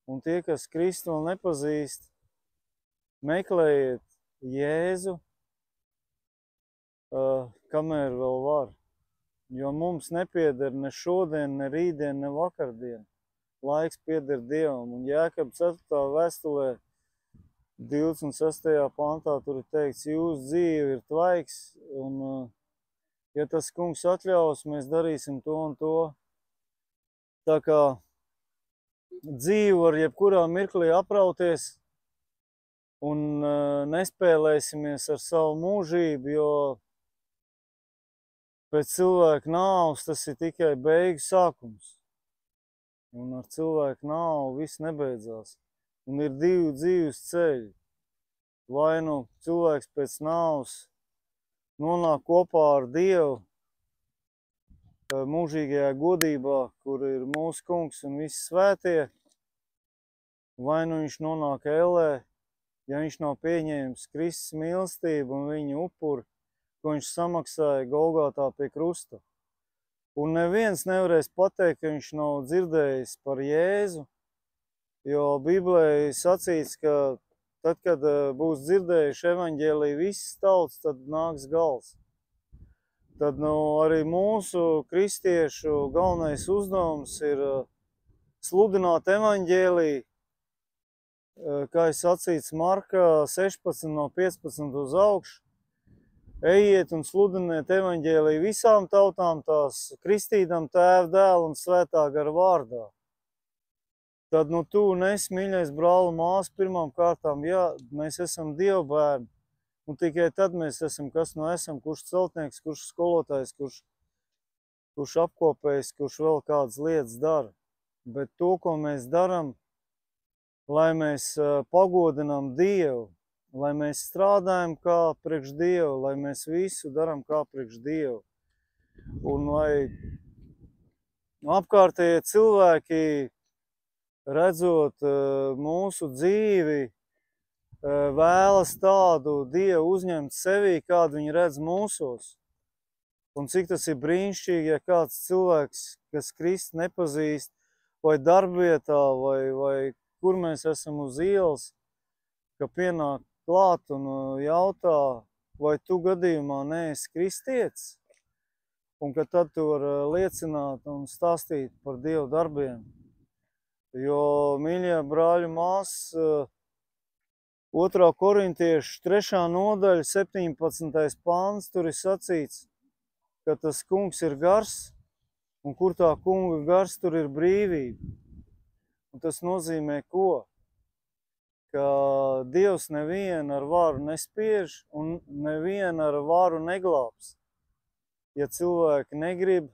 Un tie, kas Kristu vēl nepazīst, meklējiet Jēzu, kamēr vēl var. Jo mums nepieder ne šodien, ne rītdien, ne vakardien. Laiks pieder Dievam. Un Jēkab 4. vēstulē 26. pantā tur ir teikts, jūsu dzīve ir tvaiks, un ja tas kungs atļaus, mēs darīsim to un to. Tā kā dzīve var jebkurā mirklī aprauties un nespēlēsimies ar savu mūžību, jo pēc cilvēka nāves tas ir tikai beigu sākums. Un ar cilvēku nāvu viss nebeidzās. Un ir divi dzīves ceļi. Vai nu cilvēks pēc nāves nonāk kopā ar Dievu mūžīgajā godībā, kur ir mūsu kungs un visi svētie, vai nu viņš nonāk ellē, ja viņš nav pieņēmis Kristus mīlestību un viņa upuri, ko viņš samaksāja Golgotā pie krusta. Un neviens nevarēs pateikt, ka viņš nav dzirdējis par Jēzu, jo Bībelē sacīts, ka tad, kad būs dzirdējuši evaņģēliju visas tautas, tad nāks gals. Tad arī mūsu kristiešu galvenais uzdevums ir sludināt evaņģēliju, kā ir sacīts Marka 16 no 15 uz augšu. Ejiet un sludiniet evaņģēliju visām tautām, tās kristīdam Tēva, Dēla un Svētā gara vārdā. Tad tu nes, mīļais brāl un māsa, pirmām kārtām, jā, mēs esam Dieva bērni. Un tikai tad mēs esam, kas esam, kurš celtnieks, kurš skolotājs, kurš apkopējs, kurš vēl kādas lietas dara. Bet to, ko mēs daram, lai mēs pagodinām Dievu, lai mēs strādājam kā priekš Dievu, lai mēs visu daram kā priekš Dievu. Un lai apkārtējie cilvēki, redzot mūsu dzīvi, vēlas tādu Dievu uzņemt sevī, kādu viņi redz mūsos. Un cik tas ir brīnišķīgi, ja kāds cilvēks, kas Kristu nepazīst, vai darbvietā, vai kur mēs esam uz ielas, ka pienāk klāt un jautā, vai tu gadījumā neesi kristietis, un ka tad tu var liecināt un stāstīt par Dievu darbiem. Jo, mīļie brāļi māsas, 2. korintiešu 3. nodaļa, 17. pāns, tur ir sacīts, ka tas kungs ir gars, un kur tā kunga gars, tur ir brīvība. Un tas nozīmē ko? Ka Dievs nevienu ar varu nespiež un nevienu ar varu neglābs. Ja cilvēki negrib,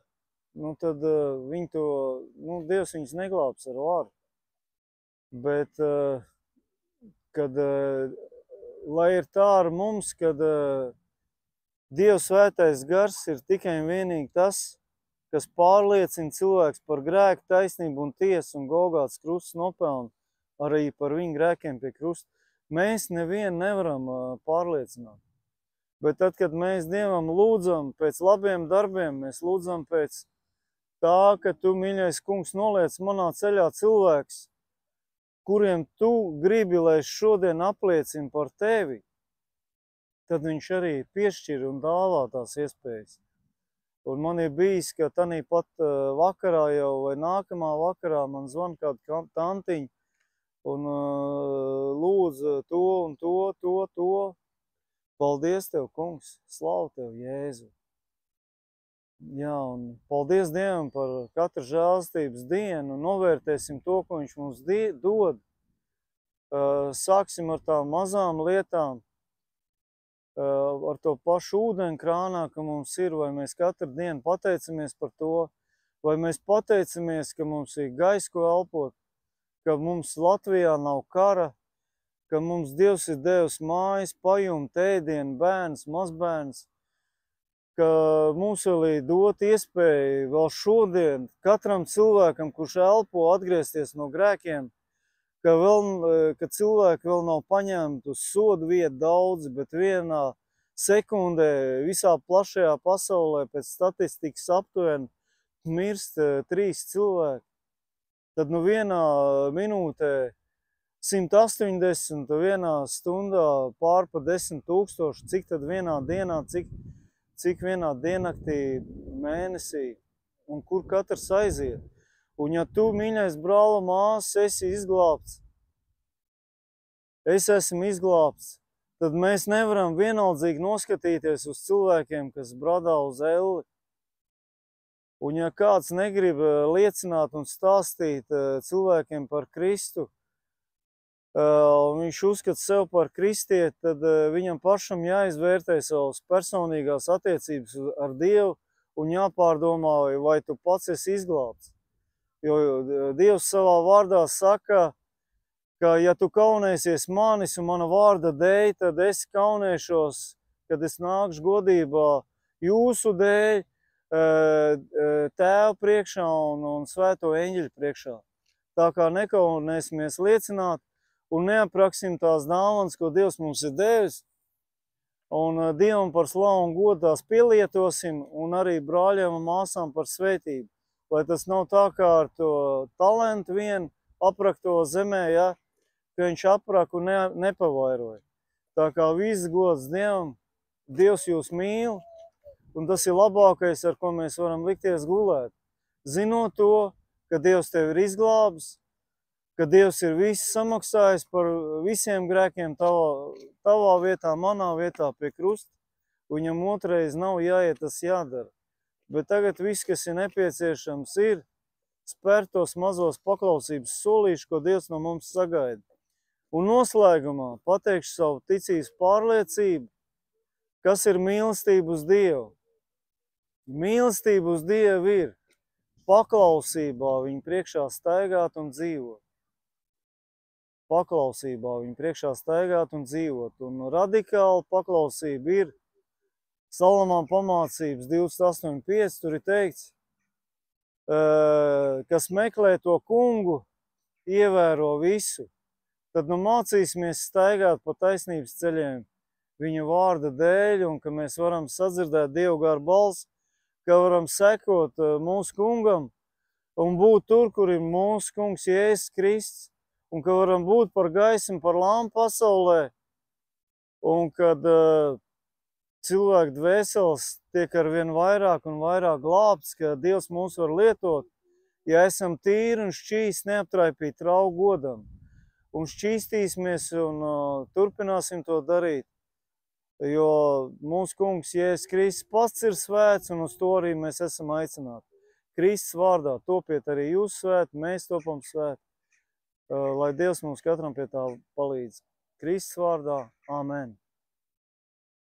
tad Dievs viņus neglābs ar varu. Bet, lai ir tā ar mums, kad Dieva svētais gars ir tikai un vienīgi tas, kas pārliecina cilvēks par grēku, taisnību un tiesu un Golgātas krusta nopelnu, arī par viņu grēkiem pie krusta. Mēs nevienu nevaram pārliecināt. Bet tad, kad mēs Dievam lūdzam pēc labiem darbiem, mēs lūdzam pēc tā, ka tu, mīļais kungs, noliec manā ceļā cilvēks, kuriem tu gribi, lai šodien apliecina par tevi, tad viņš arī piešķir un dāvā tās iespējas. Un man ir bijis, ka tanī pat vakarā jau vai nākamā vakarā man zvan kāda tantiņa un lūdza to un to. Paldies tev, kungs, slavu tev, Jēzu. Jā, un paldies Dievam par katru žēlstības dienu, novērtēsim to, ko viņš mums dod. Sāksim ar tām mazām lietām, ar to pašu ūdeni krānā, ka mums ir, vai mēs katru dienu pateicamies par to, vai mēs pateicamies, ka mums ir gaiss, ko elpot, ka mums Latvijā nav kara, ka mums Dievs ir devis mājas, pajumu, ēdienu, bērns, mazbērns, ka mums vēl ir dot iespēju vēl šodien katram cilvēkam, kurš elpo, atgriezties no grēkiem, ka cilvēki vēl nav paņemti uz sodu vietu daudzi, bet vienā sekundē visā plašajā pasaulē pēc statistikas aptuveni mirst 3 cilvēki. tad nu vienā minūtē 180, vienā stundā pār pa 10 000, cik tad vienā dienā, cik vienā diennaktī, mēnesī, un kur katrs aiziet. Un ja tu, mīļais brāl un māsas, esi izglābts, es esmu izglābts, tad mēs nevaram vienaldzīgi noskatīties uz cilvēkiem, kas bradā uz elli. Un ja kāds negrib liecināt un stāstīt cilvēkiem par Kristu, un viņš uzskata sev par kristieti, tad viņam pašam jāizvērtē savas personīgās attiecības ar Dievu un jāpārdomā, vai tu pats esi izglābts. Jo Dievs savā vārdā saka, ka ja tu kaunēsies manis un mana vārda dēļ, tad es kaunēšos, kad es nākšu godībā jūsu dēļ, Tēva priekšā un svēto eņģeļu priekšā. Tā kā nekaunēsimies liecināt un neapraksim tās dāvanas, ko Dievs mums ir devis, un Dievam par slavu un godu tās pielietosim, un arī brāļiem un māsām par svētību. Lai tas nav tā kā ar to talentu vien aprakto zemē, ja, ka viņš aprak un nepavairoja. Tā kā viss gods Dievam, Dievs jūs mīl, un tas ir labākais, ar ko mēs varam likties gulēt. Zinot to, ka Dievs tevi ir izglābis, ka Dievs ir viss samaksājis par visiem grēkiem tavā vietā, manā vietā pie krusta. Viņam otrais nav jāiet, tas jādara. Bet tagad viss, kas ir nepieciešams, ir spērt tos mazos paklausības solīšus, ko Dievs no mums sagaida. Un noslēgumā pateikšu savu ticības pārliecību, kas ir mīlestība uz Dievu. Mīlestība uz Dievu ir paklausībā viņu priekšā staigāt un dzīvot. Paklausībā viņu priekšā staigāt un dzīvot. Un radikāla paklausība ir Salamāna pamācības 28.5, tur ir teikts, kas meklē to kungu, ievēro visu. Tad nu mācīsimies staigāt pa taisnības ceļiem viņa vārda dēļ, un ka mēs varam sadzirdēt Dievu garu balsi, ka varam sekot mūsu kungam un būt tur, kur ir mūsu kungs Jēzus Kristus, un ka varam būt par gaismu, par lampu pasaulē, un kad cilvēku dvēseles tiek arvien vairāk un vairāk glābts, ka Dievs mūs var lietot, ja esam tīri un šķīsti neaptraipīti raugu godam. Un šķīstīsimies un turpināsim to darīt, jo mūsu kungs Jēzus Kristus pats ir svēts, un uz to arī mēs esam aicināti. Kristus vārdā topiet arī jūs svēti, mēs topam svēti, lai Dievs mums katram pie tā palīdz. Kristus vārdā, amen.